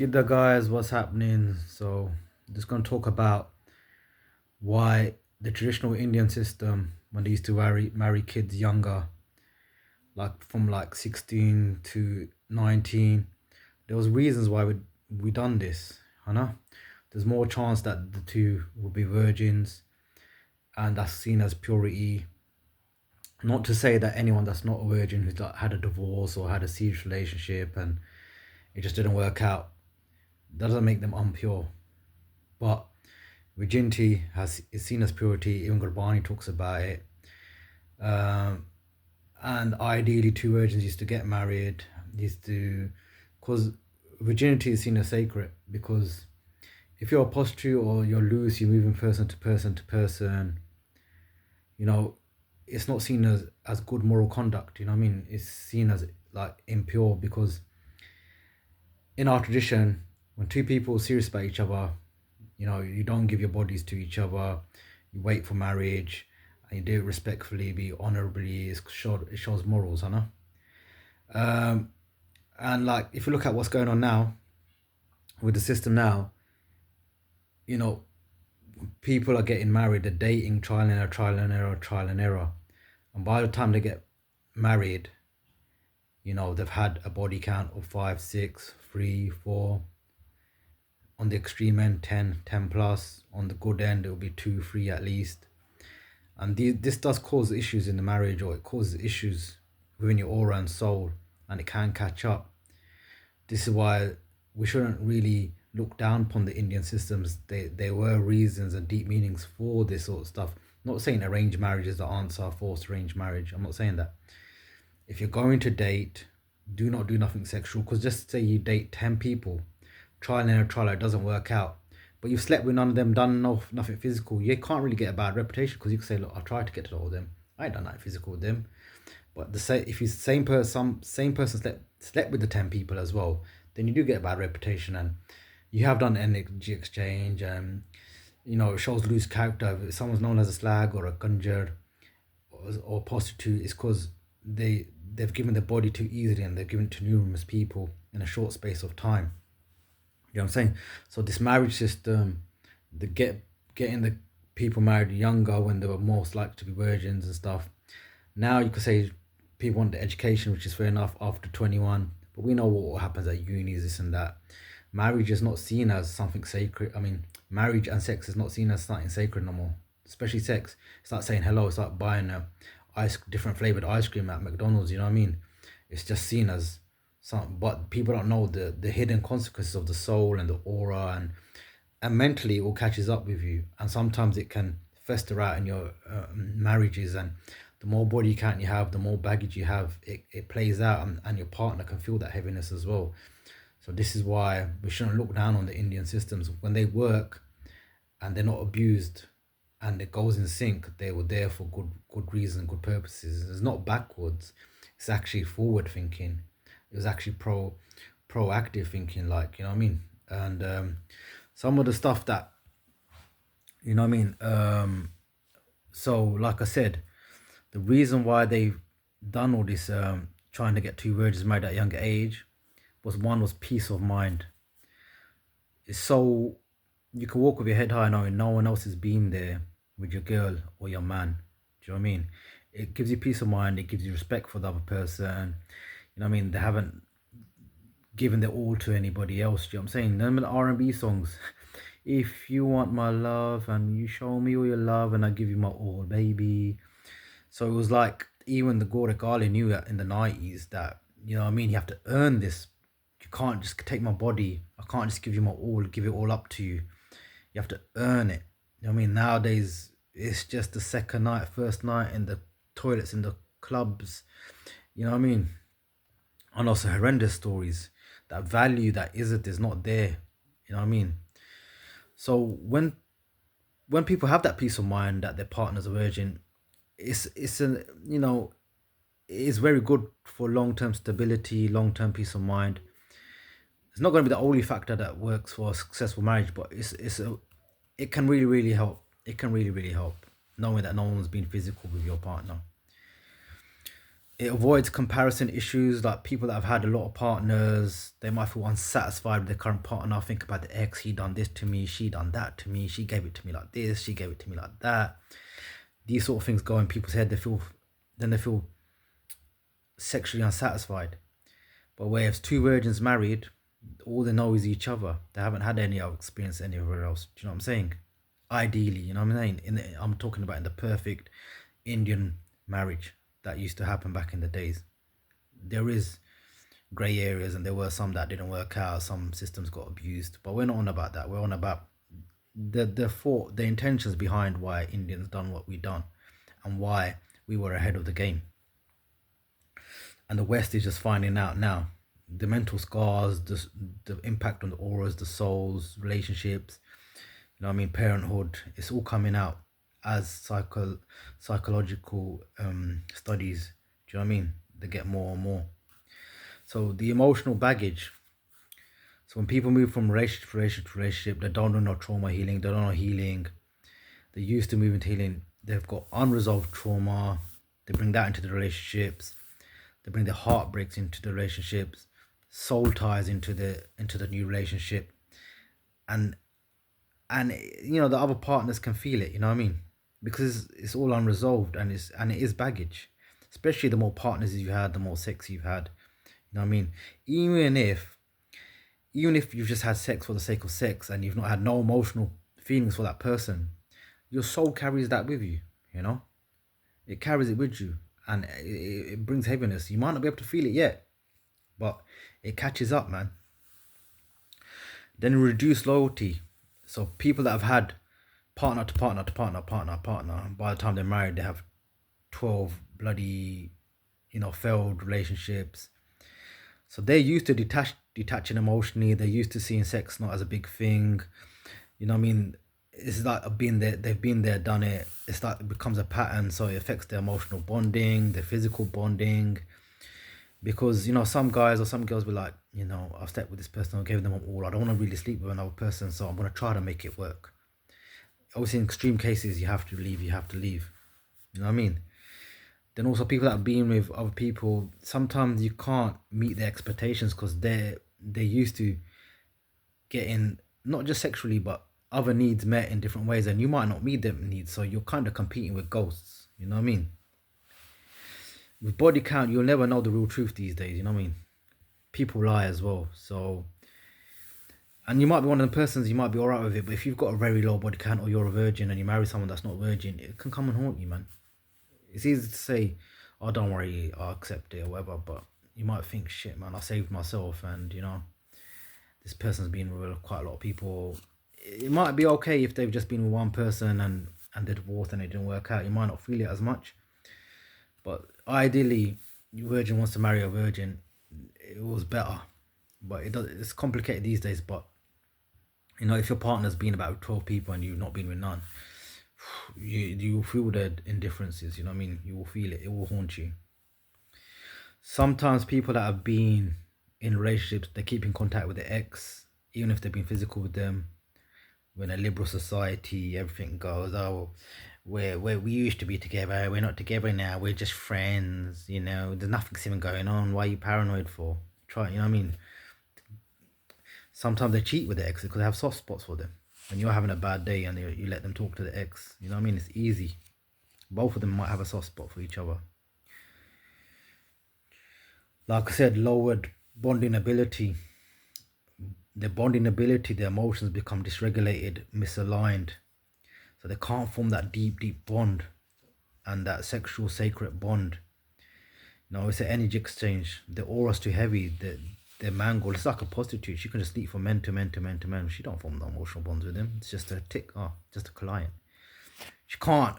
Skidda guys, what's happening? So, just gonna talk about why the traditional Indian system, when they used to marry kids younger, like from like 16 to 19, there was reasons why we done this. I know there's more chance that the two will be virgins, and that's seen as purity. Not to say that anyone that's not a virgin who's like had a divorce or had a serious relationship and it just didn't work out, doesn't make them unpure. But virginity is seen as purity. Even Gurbani talks about it. Um, and ideally, two virgins used to get married. Used to, because virginity is seen as sacred. Because if you're a prostitute or you're loose, you're moving person to person to person. You know, it's not seen as good moral conduct. You know what I mean? It's seen as like impure because in our tradition, when two people are serious about each other, you know, you don't give your bodies to each other. You wait for marriage, and you do it respectfully, be honorably. It shows morals, I know. Um, and like, if you look at what's going on now with the system now, you know, people are getting married, they're dating, trial and error, trial and error, trial and error, and by the time they get married, you know, they've had a body count of 5, 6, 3, 4. On the extreme end, 10, 10 plus. On the good end, it will be 2, 3 at least. And this does cause issues in the marriage, or it causes issues within your aura and soul, and it can catch up. This is why we shouldn't really look down upon the Indian systems. There were reasons and deep meanings for this sort of stuff. I'm not saying arranged marriage is the answer, forced arranged marriage. I'm not saying that. If you're going to date, do not do nothing sexual. Because just say you date 10 people, trial and error, trial, it doesn't work out, but you've slept with none of them, done nothing physical, you can't really get a bad reputation because you can say, look, I tried to get to know them, I ain't done nothing physical with them. But if you same person slept with the 10 people as well, then you do get a bad reputation, and you have done energy exchange, and you know, it shows loose character. If someone's known as a slag or a gunjar or prostitute, it's because they've given their body too easily, and they've given it to numerous people in a short space of time. You know what I'm saying? So this marriage system, the getting the people married younger when they were most likely to be virgins and stuff. Now you could say people want the education, which is fair enough after 21, but we know what happens at unis, this and that. Marriage is not seen as something sacred. I mean, marriage and sex is not seen as something sacred no more. Especially sex. It's like saying hello. It's like buying a different flavored ice cream at McDonald's. You know what I mean? It's just seen as some, but people don't know the hidden consequences of the soul and the aura, and mentally it all catches up with you, and sometimes it can fester out in your marriages, and the more body count you have, the more baggage you have, it plays out, and your partner can feel that heaviness as well. So this is why we shouldn't look down on the Indian systems when they work and they're not abused and it goes in sync. They were there for good reason, good purposes. It's not backwards, it's actually forward thinking. It was actually proactive thinking, like, you know what I mean. And some of the stuff that, you know what I mean. So like I said, the reason why they've done all this, trying to get two virgins married at a younger age, was peace of mind. It's so you can walk with your head high knowing no one else has been there with your girl or your man. Do you know what I mean? It gives you peace of mind. It gives you respect for the other person. You know what I mean? They haven't given their all to anybody else. Do you know what I'm saying? None of the R&B songs. If you want my love and you show me all your love and I give you my all, baby. So it was like, even the Gora Gali knew that in the 90s that, you know what I mean, you have to earn this. You can't just take my body. I can't just give you my all, give it all up to you. You have to earn it. You know what I mean? Nowadays, it's just the second night, first night in the toilets, in the clubs. You know what I mean? And also horrendous stories. That value, that is not there. You know what I mean? So when people have that peace of mind that their partner's a virgin, it's a, you know, it is very good for long-term stability, long-term peace of mind. It's not going to be the only factor that works for a successful marriage, but it can really help. It can really help knowing that no one's been physical with your partner. It avoids comparison issues, like people that have had a lot of partners, they might feel unsatisfied with their current partner. Think about the ex, he done this to me, she done that to me, she gave it to me like this, she gave it to me like that. These sort of things go in people's head. They feel sexually unsatisfied. But where if two virgins married, all they know is each other. They haven't had any other experience anywhere else. Do you know what I'm saying? Ideally, you know what I'm saying? I'm talking about in the perfect Indian marriage that used to happen back in the days. There is grey areas, and there were some that didn't work out. Some systems got abused, but we're not on about that. We're on about the intentions behind why Indians done what we done, and why we were ahead of the game. And the West is just finding out now. The mental scars, the impact on the auras, the souls, relationships, you know what I mean, parenthood, it's all coming out as psychological studies. Do you know what I mean? They get more and more. So the emotional baggage. So when people move from relationship to relationship to relationship, they don't know trauma healing, they don't know healing. They're used to moving to healing. They've got unresolved trauma. They bring that into the relationships. They bring the heartbreaks into the relationships, soul ties into the new relationship, and you know the other partners can feel it. You know what I mean? Because it's all unresolved, and it is baggage. Especially the more partners you've had, the more sex you've had. You know what I mean? Even if you've just had sex for the sake of sex and you've not had no emotional feelings for that person, your soul carries that with you. You know, it carries it with you. And it brings heaviness. You might not be able to feel it yet, but it catches up, man. Then reduce loyalty. So people that have had partner to partner to partner, by the time they're married, they have 12 bloody, failed relationships. So they're used to detaching emotionally. They're used to seeing sex not as a big thing. You know what I mean? It's like they've been there, done it. It's like it becomes a pattern, so it affects their emotional bonding, their physical bonding. Because, some guys or some girls be like, I've slept with this person, I gave them all. I don't want to really sleep with another person, so I'm going to try to make it work. Obviously, in extreme cases, you have to leave. You know what I mean? Then also people that have been with other people, sometimes you can't meet their expectations because they're used to getting, not just sexually, but other needs met in different ways, and you might not meet them needs, so you're kind of competing with ghosts. You know what I mean? With body count, you'll never know the real truth these days. You know what I mean? People lie as well. So, and you might be one of the persons, you might be alright with it, but if you've got a very low body count, or you're a virgin and you marry someone that's not virgin, it can come and haunt you, man. It's easy to say, oh, don't worry, I'll accept it or whatever, but you might think, shit, man, I saved myself, and this person's been with quite a lot of people. It might be okay if they've just been with one person and they're divorced and it didn't work out. You might not feel it as much. But ideally, your virgin wants to marry a virgin. It was better. But it's complicated these days. But, if your partner's been about 12 people and you've not been with none, you will feel the indifferences. You know what I mean? You will feel it. It will haunt you. Sometimes people that have been in relationships, they keep in contact with their ex, even if they've been physical with them. When a liberal society, everything goes, oh, we used to be together, we're not together now, we're just friends, there's nothing even going on, why are you paranoid for? You know what I mean? Sometimes they cheat with their ex because they have soft spots for them. When you're having a bad day and you let them talk to the ex, you know what I mean? It's easy. Both of them might have a soft spot for each other. Like I said, lowered bonding ability. Their bonding ability, their emotions become dysregulated, misaligned. So they can't form that deep bond and that sexual sacred bond. It's an energy exchange. The aura's too heavy. They're mangled. It's like a prostitute. She can just sleep from men to men to men to men. She don't form no emotional bonds with them. It's just a just a client. She can't.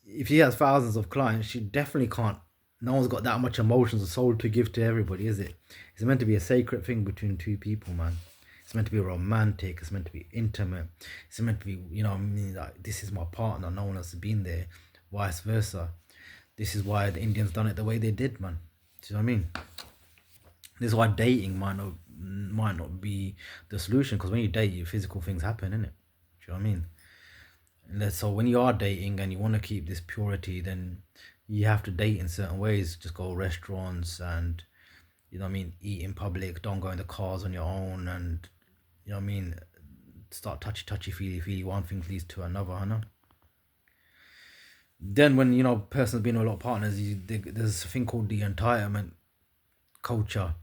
If she has thousands of clients, she definitely can't. No one's got that much emotions or soul to give to everybody, is it? It's meant to be a sacred thing between two people, man. It's meant to be romantic. It's meant to be intimate. It's meant to be, like, this is my partner. No one else has been there. Vice versa. This is why the Indians done it the way they did, man. Do you know what I mean? This is why dating might not be the solution, because when you date, physical things happen, innit? Do you know what I mean? So when you are dating and you want to keep this purity, then you have to date in certain ways. Just go restaurants and, you know what I mean, eat in public. Don't go in the cars on your own, and, you know what I mean, start touchy feely. One thing leads to another, huh? Then when, you know, person's been with a lot of partners, there's a thing called the entitlement culture.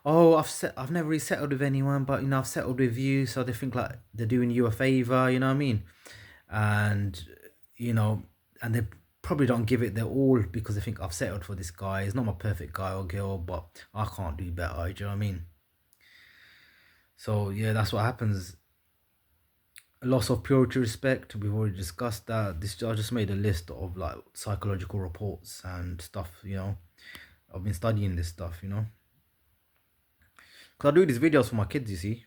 Oh, I've never really settled with anyone, but, you know, I've settled with you, so they think like they're doing you a favor, you know what I mean? And, you know, and they probably don't give it their all because they think I've settled for this guy. He's not my perfect guy or girl, but I can't do better. Do you know what I mean? So yeah, that's what happens. Loss of purity, respect. We've already discussed that. This I just made a list of like psychological reports and stuff. You know, I've been studying this stuff. You know, because I do these videos for my kids. You see,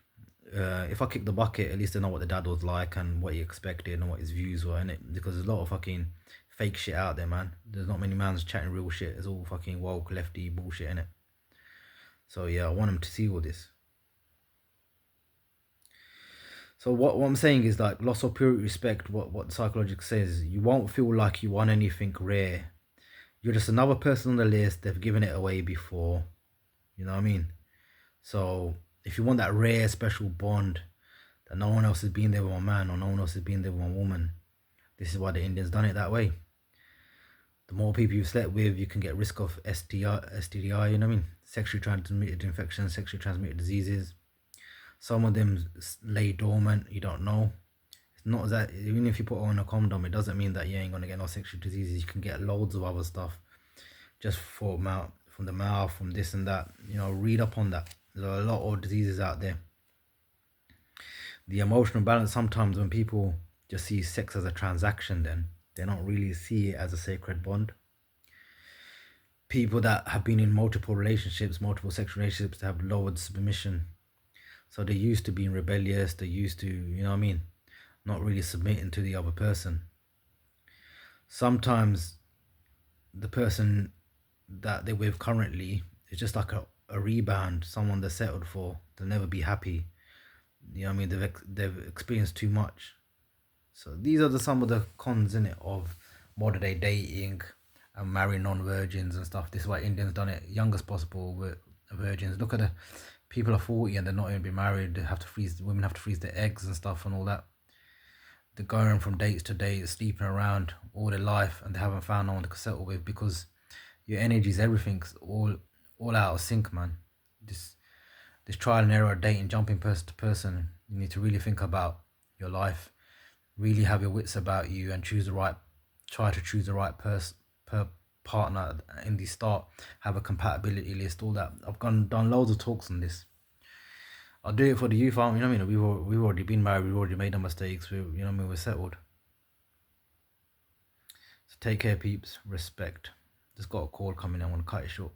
if I kick the bucket, at least they know what the dad was like and what he expected and what his views were in it. Because there's a lot of fucking fake shit out there, man. There's not many mans chatting real shit. It's all fucking woke lefty bullshit in it. So yeah, I want them to see all this. So what I'm saying is like loss of purity, respect. What psychological says, you won't feel like you want anything rare. You're just another person on the list. They've given it away before. You know what I mean? So if you want that rare special bond that no one else has been there with a man or no one else has been there with a woman, this is why the Indians done it that way. The more people you've slept with, you can get risk of STDI, you know what I mean? Sexually transmitted infections, sexually transmitted diseases. Some of them lay dormant, you don't know. It's not that, even if you put on a condom, it doesn't mean that you ain't gonna get no sexual diseases. You can get loads of other stuff just from the mouth, from this and that. You know, read up on that. There are a lot of diseases out there. The emotional balance, sometimes when people just see sex as a transaction, then they don't really see it as a sacred bond. People that have been in multiple relationships, multiple sexual relationships, have lowered submission. So they're used to being rebellious, they're used to, you know what I mean, not really submitting to the other person. Sometimes the person that they're with currently is just like a rebound, someone they're settled for. They'll never be happy. You know what I mean? They've experienced too much. So these are some of the cons in it of modern day dating and marrying non-virgins and stuff. This is why Indians done it young as possible with virgins. Look at the people are 40 and they're not even be married. They have to freeze. Women have to freeze their eggs and stuff and all that. They're going from dates to dates, sleeping around all their life, and they haven't found no one to settle with because your energies, everything's all out of sync, man. This trial and error dating, jumping person to person. You need to really think about your life, really have your wits about you, and try to choose the right partner in the start. Have a compatibility list, all that. I've done loads of talks on this. I'll do it for the youth. You know what I mean? We've already been married. We've already made our mistakes. You know what I mean? We're settled. So take care, peeps. Respect. Just got a call coming. I want to cut it short.